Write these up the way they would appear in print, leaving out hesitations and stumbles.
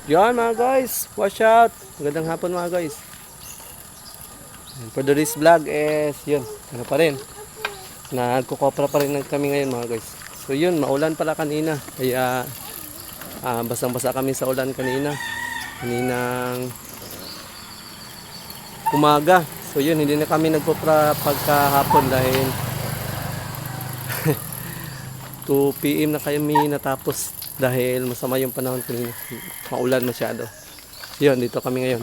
Yan mga guys, watch out. Magandang hapon mga guys. And for the this vlog is yun, ano pa rin. Nagkukopra pa rin kami ngayon mga guys. So yun, maulan pala kanina. Kaya basang-basa kami sa ulan kanina. Kaninang umaga. So yun, hindi na kami nagkopra pagkahapon dahil 2 PM na kami natapos dahil masama yung panahon kanina. Maulan masyado. Yun, dito kami ngayon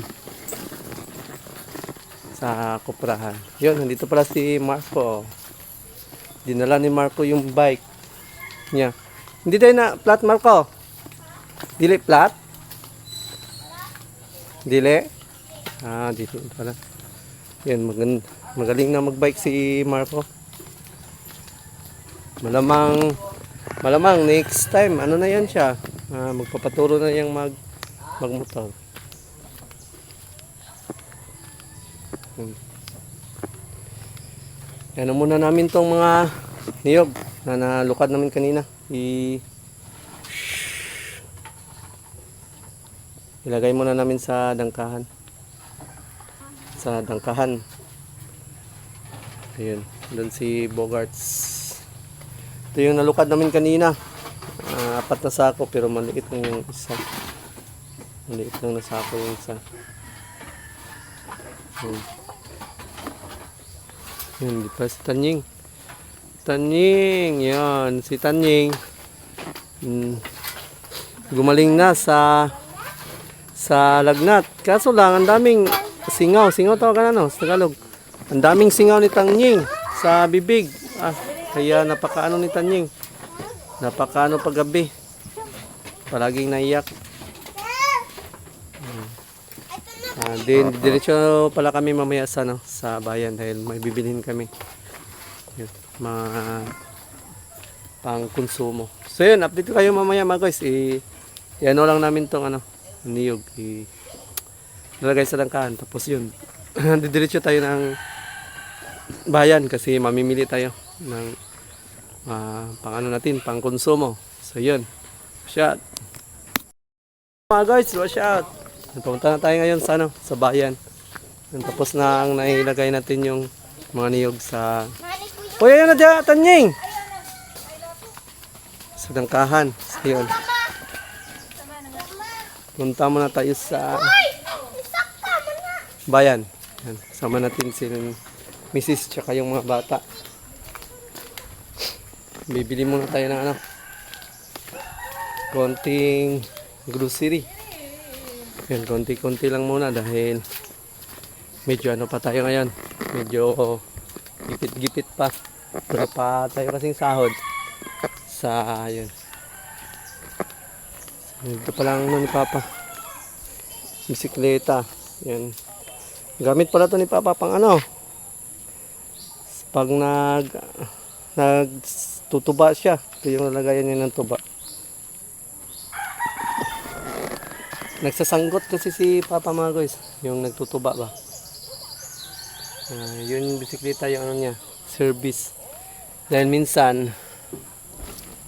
sa koprahan. Yun, nandito pala si Marco. Dinala ni Marco yung bike niya. Hindi tayo na flat, Marco. Dili flat? Dili? Dito pala. Yan, magaling na magbike si Marco. Malamang next time, ano na yan siya? Magpapaturo na yung magmotor. Yan muna namin tong mga niyog na nalukad namin kanina. Ilagay muna namin sa dangkahan. Ayun, doon si Bogarts. Ito yung nalukad namin kanina. 4 na sako pero maliit lang yung isa. Maliit lang na sako yung isa. Yun, di pa si Tanying. Yan, si Tanying. Gumaling na sa lagnat. Kaso lang, ang daming singaw. Singaw tawag ka na, no? Sa Tagalog. Ang daming singaw ni Tanying sa bibig. Kaya napakaano ni Tanying. Napakaano paggabi. Palaging naiyak. Diretso pala kami mamaya sa bayan dahil may bibilhin kami. Yun, mga pang konsumo. So yun, update kayo mamaya mga guys. I-ano lang namin tong niyog. Nalagay sa langkahan. Tapos yun, diretso tayo ng bayan kasi mamimili tayo ng pang konsumo. So yun, shot mga guys, watch out. Pumunta na tayo ngayon sa bayan. Tapos na ang nailagay natin yung mga niyog sa ayun na dyan, Tanying, sa dangkahan. So yun, punta muna tayo sa bayan. Yan, sama natin si Mrs. tsaka yung mga bata. Bibili muna tayo ng konting grocery. Yan, konti-konti lang muna dahil medyo pa tayo ngayon. Medyo gipit-gipit pa. Wala pa tayo kasing sahod sa yun. Ito pa lang ni Papa. Bisikleta. Yan. Gamit pala to ni Papa pang pag nagtutuba siya. Ito yung nalagayan niya ng tuba. Nagsasanggot kasi si Papa mga guys. Yung nagtutuba ba. Yun yung bisikleta yung niya. Service. Dahil minsan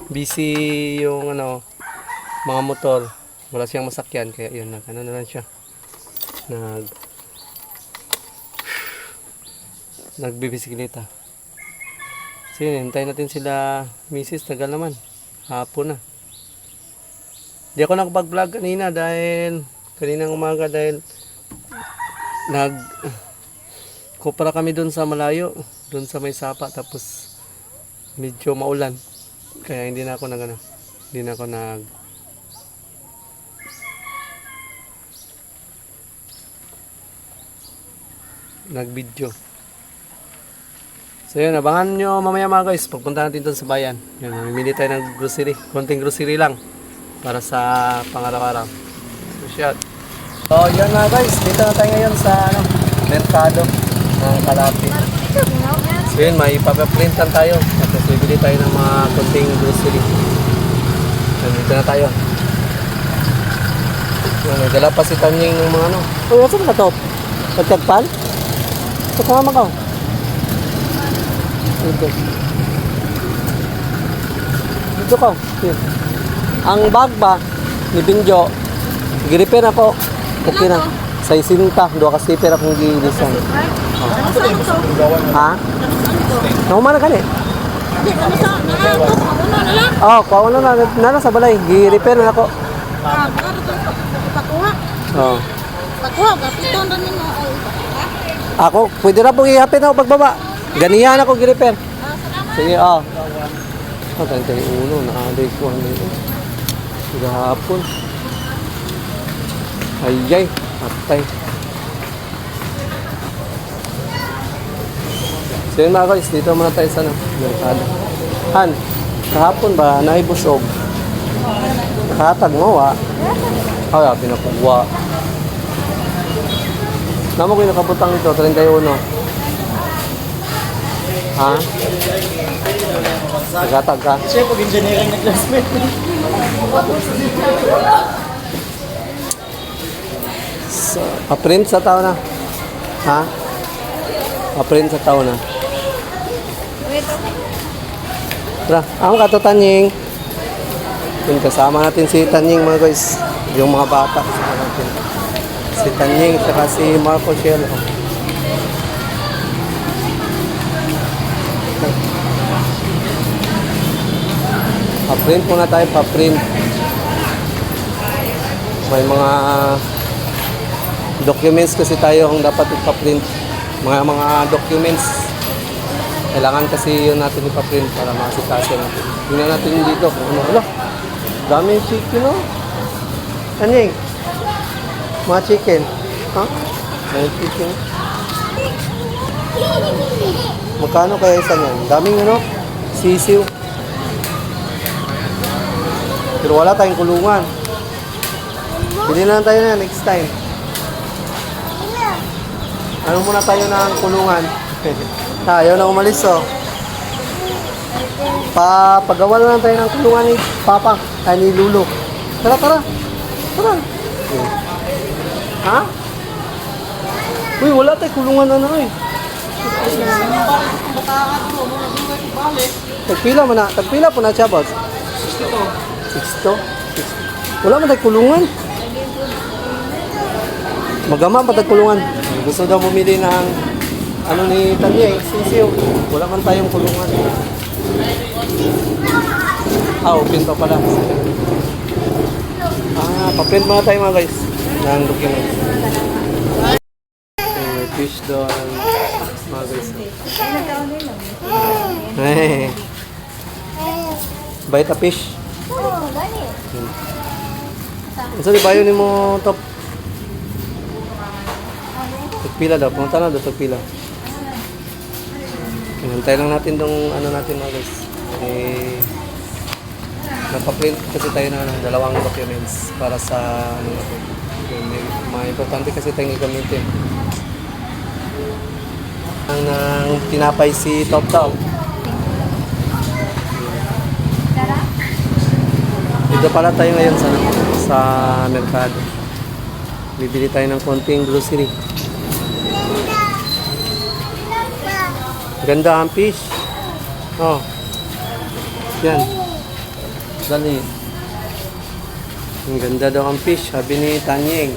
busy yung mga motor. Wala siyang masakyan. Kaya yun, na lang siya. Nagbibisikleta. So yun, hintayin natin sila Mrs. Tagal naman. Hapon na. Di ako nakapag-vlog kanina dahil kaninang umaga dahil kupra kami doon sa malayo, doon sa may sapa, tapos medyo maulan. Kaya hindi na ako nag-video. So yun, abangan nyo mamaya mga guys, pagpunta natin doon sa bayan. Yun, mamimili tayo ng grocery, konting grocery lang para sa pang-araw-araw. So shot. So yan mga guys, dito na tayo ngayon sa merkado ng Kalapi. So yun, may papaprintan tayo. Tapos bibili tayo ng mga konting grocery. So dito na tayo. May dala pa si Tanying ng mga saan ka to? Pagkagpan? Ito ka mama ko. Dito ka. Ang bag ba ni Binjo Gi-repair ako. Okay na. Sa isinta, duha ka sticker akong gi-design. Ha? Naumana ka ni? Oh, kauno na sa balay. Gi-repair na ako. Oh. Ako, pwede na pong ihapit ako pagbaba. Ganiyan ako gi-repair. Sige, oh. Oh, tayo ulo. Naaday ko ang dito. Gahapon. Ayay, atay. So yun mga guys, dito muna tayo sa merkado. Han, kahapon ba, naibusog? Nakatag mo, wa? Ay, pinapugwa. Namo ko yung nakabutang ito, 31. Ha? Nagatag ka? Siya pag engineering na classmate. So, pa-print sa tao na. Ha? Pa-print sa tao na. Tara, ang kato Tanying. Yun, kasama natin si Tanying mga guys. Yung mga bata. Kasama natin. Si Tanying, saka si Marco Cielo. Pa-print muna tayo, pa-print. May mga documents kasi tayo ang dapat ipa-print. Mga documents. Kailangan kasi yun natin ipa-print para makasikaso natin. Tingnan natin dito kung ano. Wala, dami chicken, no? Anying? Mga chicken. Ha? Mga chicken. Magkano kaya isa niyan? Daming ano? Sisiw. Pero wala tayong kulungan. Bili na lang tayo na next time. Ano muna tayo ng kulungan? Ayaw na umalis, oh. Pagawa na lang tayo ng kulungan ni Papa. Ay, ni Lulu. Tara, tara. Tara. Ha? Uy, wala tayong kulungan na eh. Tagpila mo na. Tagpila po na siya, boss. 6 Wala man tayong kulungan. Magama pa tayong kulungan. Gusto daw bumili ng ano ni Tanyeng, sisiw. Wala man tayong kulungan. Open pa pala. Pa-print muna tayo mga guys ng document. May fish doon. Mga guys. Hey. Baita fish. Isa di bayo ni mo top. Tagpila daw. Pumunta na daw tagpila. Hintay lang natin tong ano natin mga guys. Nagpa-print kasi tayo ng dalawang documents para sa ano natin. Mga importante kasi tayong gagamitin. Ang tinapay si Top Top. Dito pala tayo ngayon sa merkado. Bibili tayo ng konting grocery. Ganda ang fish. Oh. Yan. Dali. Ang ganda daw ang fish, sabi ni Tanyeng.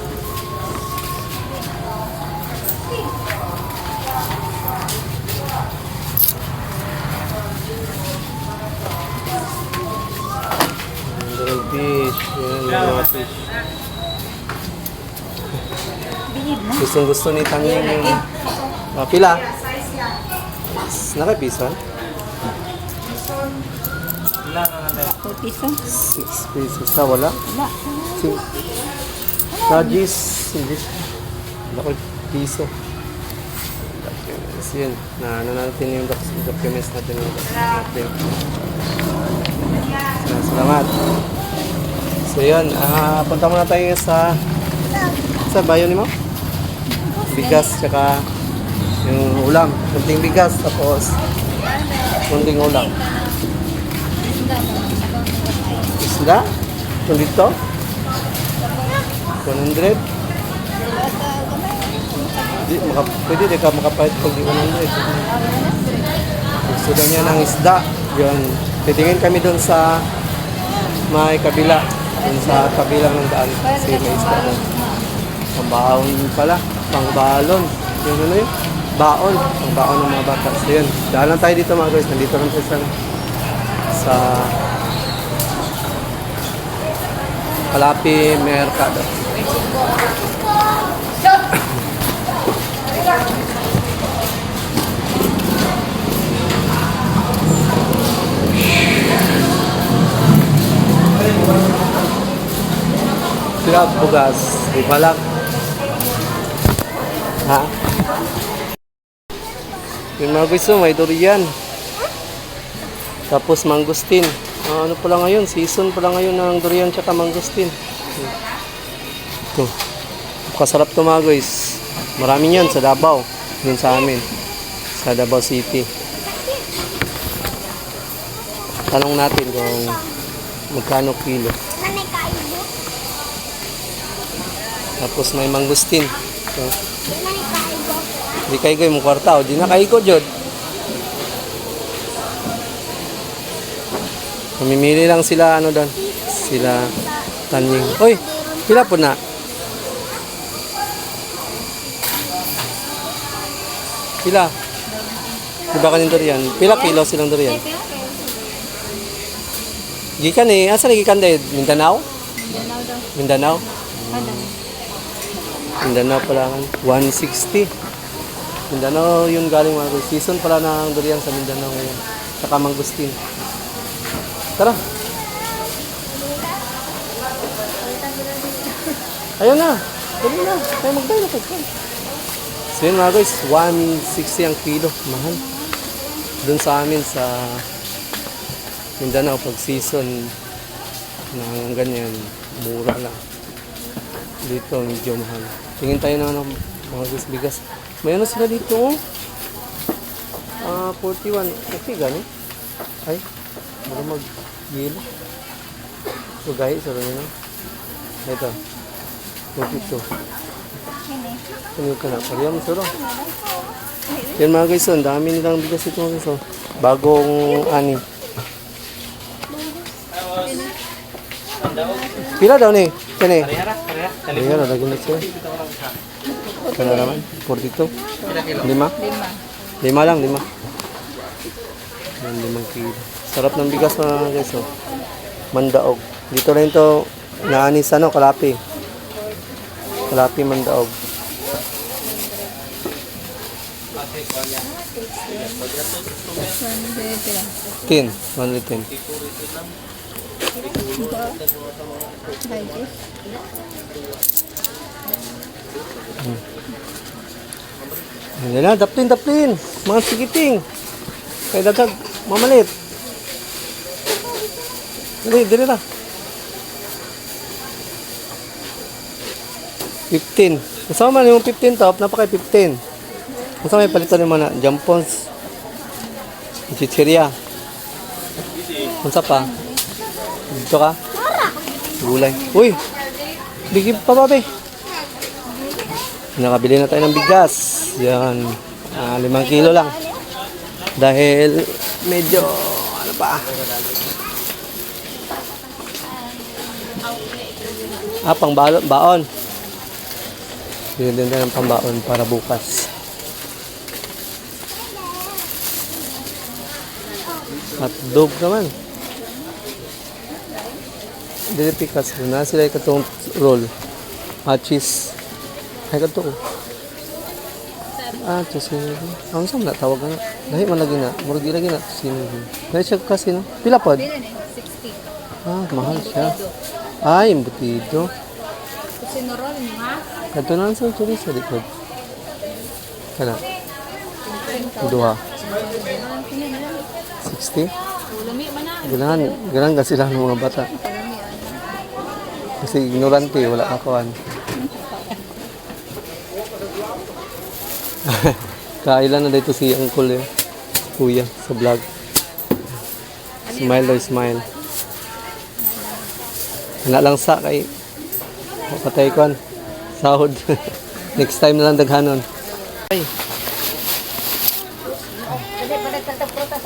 Fish. Yan, mga fish. Gusto ni Tanyeng yung pila. Nakapisan? 4 piso? 6 pesos na wala? Wala. Rajis. Hindi. Wala ko piso. Documents yun. Na ano natin yung documents natin. Salamat. So yun, punta muna tayo sa bayo ni mo. Bigas, tsaka yung ulam. Kunting bigas, tapos kunting ulam. Isda? Kung dito? 100? Pwede di ka makapahit pag di 100. Gusto niya ng isda. Yun. Titingin kami doon sa may kabila. Dun sa kabilang ng daan. Kasi may isda doon. Pambaon pala. Pangbalon. Yun ano yun? Baon. Pangbaon ng mga bata. So yun. Daan lang tayo dito mga guys. Nandito lang tayo sa Kalapi Mercado. Sila bugas. Di balak. Ha? Yung mga gusto, may durian. Tapos mangustin. Ano pala ngayon? Season pala ngayon ng durian tsaka mangustin. Ito. Kasarap to mga guys. Marami yan sa Davao. Dun sa amin. Sa Davao City. Tanong natin kung magkano kilo. Tapos may mangustin. So, di kayo yung kwarta o di na kayo Jod. Mamimili lang sila ano doon. Sila tanying. Oy, pila po na. Pila. Diba kanin durian? Pila kilo silang durian? Gikan eh. Asa nagikan dahil? Mindanao? Mindanao? Mindanao pala kan. 160. Mindanao yun galing mga guys. Season pala ng durian sa Mindanao ngayon. Saka mangustin. Tara. Ayun na. Dali na. Tayo magdayo na kayo. So yun mga guys. 160 ang kilo. Mahal. Doon sa amin sa Mindanao pag season ng ganyan. Mura lang. Dito medyo mahal. Tingin tayo na ng mga guys bigas. May ano sila dito oh. 41. Okay gano'n. Ay. Baka mag-yelo. So guys, ano yun? Ito. 42. Ano ka na? Pariyam, suro. Yan mga guys, ang dami nilang bigas ito mga guys. Bagong ani. Pila daw ni? Kani? Parihara, lagi na siya. Kaya naman? 42? 5? 5 lang, 5. Yan, 5 kilo. Sarap ng bigas mga guys, oh. Mandaog. Dito rin to naanis ano, Kalapi. Kalapi Mandaog. $10. $110. Yan na, daplin. Mga sigiting. Kaya dagdag, mamalit. Dili na. 15. Kasama man yung 15 top, napaka 15. Kasama may palitan yung mga jampons. Chichiria. Kunsa pa? Dito ka? Gulay. Uy! Bigib pa ba, be? Nakabili na tayo ng bigas. Yan. 5 kilo lang. Dahil medyo, ano pa? Baon. Bili din tayo ng pambaon para bukas. At dog naman. Dili pikas na sila ikatong roll. Cheese. Ay kato ko. Cheese. Ang saan na tawag na. Dahil man lagi na. Murag di lagi na. Dahil siya kasi no. Pila pod? 60. Mahal siya. Ay, embutido. Sinurol mo ha? Kato na sa chili sa likod. Kana. Duha. 60? Lumi ba na? Ganahan kasi lang ng mga bata. Kasi ignorante, wala kakuan. Kailan na dito si Uncle Kuya sa vlog. Smile daw, smile. Wala lang sa kay patay ko sahod. Next time na lang daghanon. Ay.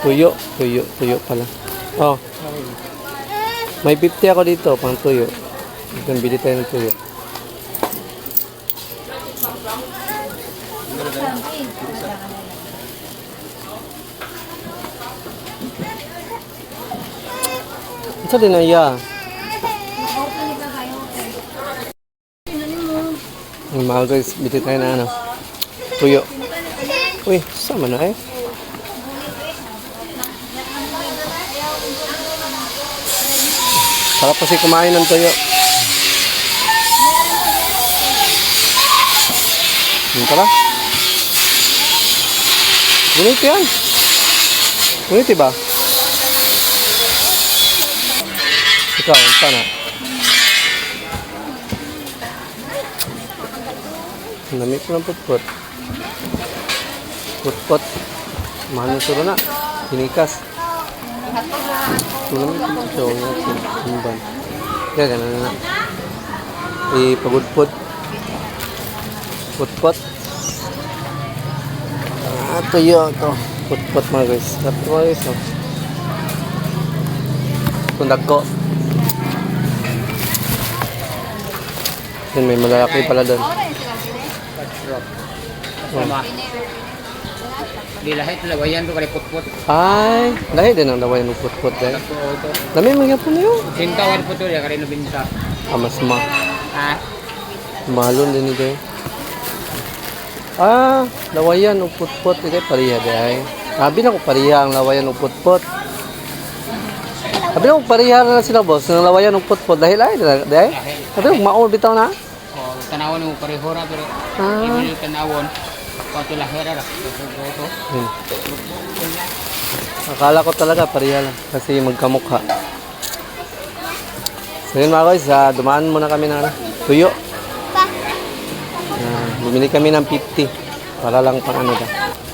Tuyo pala. Oh. May 50 ako dito pang tuyo. Ito, bili tayo ng tuyo. Ito din na iya. Mga guys, bili tayo na ano. Tuyo. Uy, sama na eh. Sarap kasi kumain ng tuyo. Yung tara. Gunit yan. Gunit ba? Ikaw, sana. Lamig ko ng putput. Putput. Mahal na suro na. Hinikas. Lamig ko ito. Himban. Kaya ganun na. Ipagudput. Putput. Tuyo ito. Putput mga guys. Dapat mga guys. Kundag ko. Yan, may malalaki pala doon. Sama. Di lahit lawayan to kay putput. Ay, dahil din ang lawayan ng putput dahil. Dami mga po na yun. Sintawan po to ya kay no binta. Mas Ah, mahalon din ito. Lawayan ng putput. Ito pariha dahil. Sabi na ko pariha ang lawayan ng putput. Sabi na ko pariha na sila boss. Ng lawayan ng putput dahil ay. Dahil. Sabi na ko maon bitaw na. oh, tanawon mo pareho ra pero yung tanawon pato lahera ra. Ito. Akala ko talaga pariha lang. Kasi magkamukha. So yun mga guys, dumaan muna kami ng tuyo. Bumili kami ng 50 para lang pang ano ba.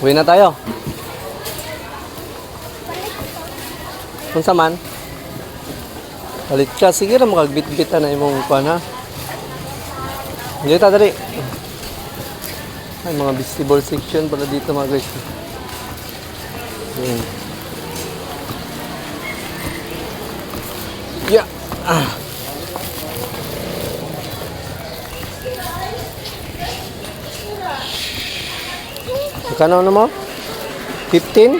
Uwi na tayo. Kung saman, palit ka. Sige na makagbit-bitan na imong kuhan ha. Hindi ta dali. Ay, mga vegetable section pala dito mga guys. Ayan. Yeah. Magkano na mo? 15?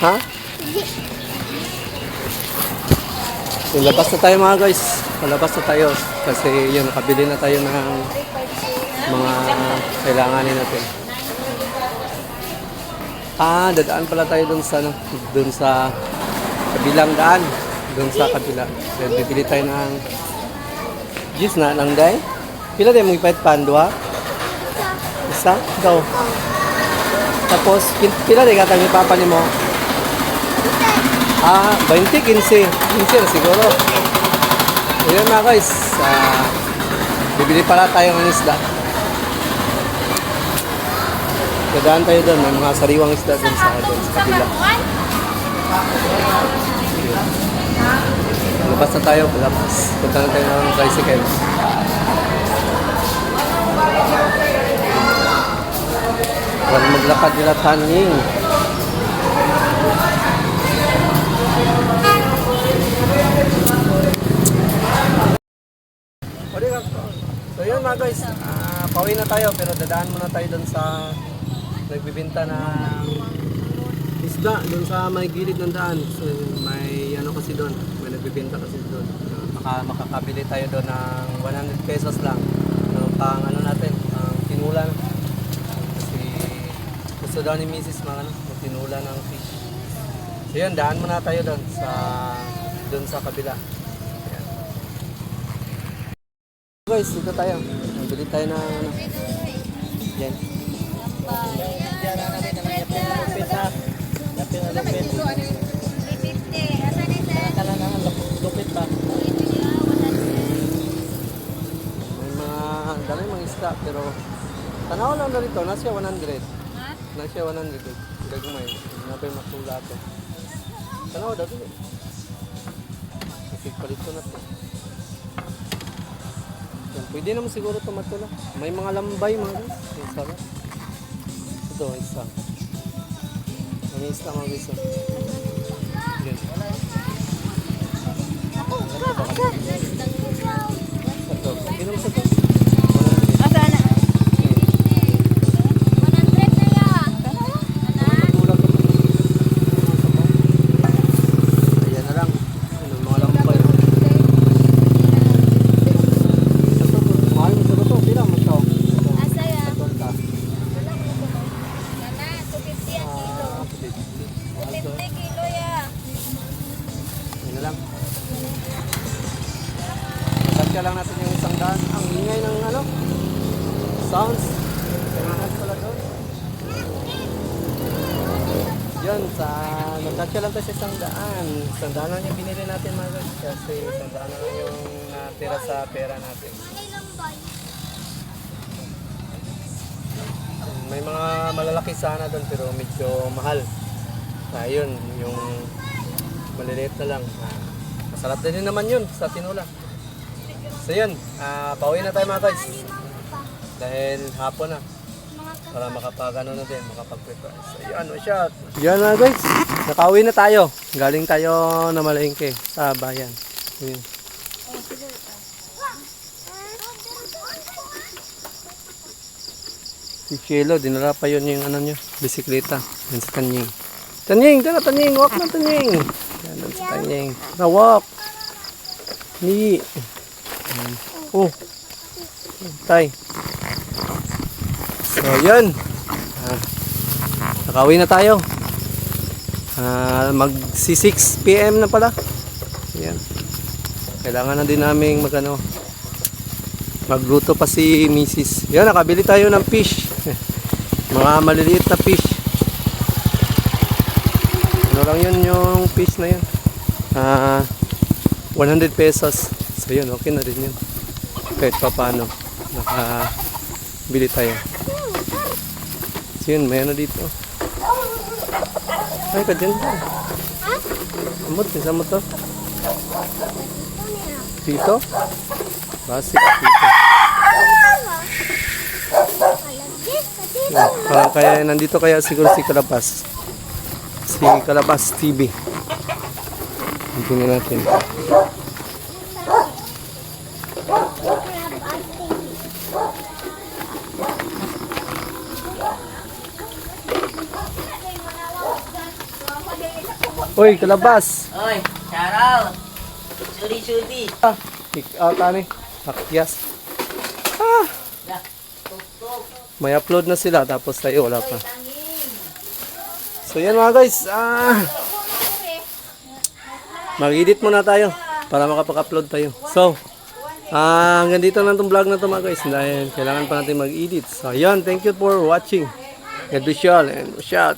Ha? Labas na tayo mga guys. Palabas na tayo. Kasi yun, nakabili na tayo ng mga kailanganin natin. Dadaan pala tayo dun sa kabilang daan. Dun sa kabila. Then bibili tayo ng juice na lang day. Pila tayo mong ipahit pan? 2? Isa? Ikaw? Tapos, pila tayo katang ipapa ni mo? 20, 15. 15 na siguro. Ayan mga guys. Bibili pala tayo ng isda. Dadaan tayo doon. May mga sariwang isda doon sa kabila. Labas na tayo. Labas. Punta na tayo ng tricycle. Para maglakad nila taning. So yun mga guys, pauwi na tayo pero dadaan muna tayo doon sa nagbibenta ng isda doon sa may gilid ng daan. So may ano kasi doon, may nagbibenta kasi doon. Makakabili tayo doon ng 100 pesos lang. Pang ano natin, pang tinula. Kasi gusto daw ni Mrs. mga tinula ng fish. So yun, daan muna tayo doon sa kabila. Guys, dito tayo. Bili tayo ng ano. Yan. May dami mga isda pero tanaw lang na rito. Nasya 100. Nasya 100. Gagumay. Hindi na pa yung masula ito. Tanaw daw dito. Kasi palit ko na ito. Yan, pwede naman siguro tomato lang. May mga lambay mga guys. Isa lang. Ito, isa. May isa mga guys. Yan. Ito, inom sa to. Asa na? 100 na ya. Tulak ko. Ayan na lang. Ano, mga lambay. Ito, mahal mo sa to. Pila mo ito. Asa ya? Ito, ito. Nana, 250 ang kilo. 250 kilo ya. Ayan na lang. Tatya lang natin yung isang daan. Ang ingay ng ano? Sounds. Kailangan pala doon. Yun, nagtatya lang tayo sa isang daan. Isang daan lang yung binili natin mga guys. Kasi isang daan lang yung natira sa pera natin. May mga malalaki sana doon pero medyo mahal. Ayun, yung maliliit na lang. Masarap din naman yun sa tinula. So yun, pauwi na tayo mga guys. Dahil hapon na. Para makapag-ano na din, makapag-prepare. So yun, shot. Yan mga guys, nakauwi na tayo. Galing tayo na malengke sa bayan. Yun. Si Chelo, dinala pa yun yung ano niya, bisikleta. Yan si Tanying. Tanying, tara Tanying, walk na Tanying. Yan si Tanying. Tara, walk. Ni. Yan. Oh. Tay. So, yan. Nakauwi na tayo. Mag 6 PM na pala. Yan. Kailangan na din namin magluto pa si Mrs. Yan, nakabili tayo ng fish. Mga maliliit na fish. Ano lang yun yung fish na yun. 100 pesos. So yun, okay na rin yun. Kahit pa paano. Nakabili tayo. So yun, may ano dito. Ay, ka dyan ba? Amot, isa mo to? Dito? Basic dito. Kaya nandito kaya siguro si Kalabas. Si Kalabas TV. Tingnan natin. Uy, Kalabas! Oy, shout out. Sudi. Kick out ani. Akyas. May upload na sila tapos tayo wala pa. So yan mga guys. Mag-edit muna tayo para makapag-upload tayo. So, hanggang dito na itong vlog na ito mga guys. Dahil kailangan pa natin mag-edit. So yan, thank you for watching. God bless you all and shout.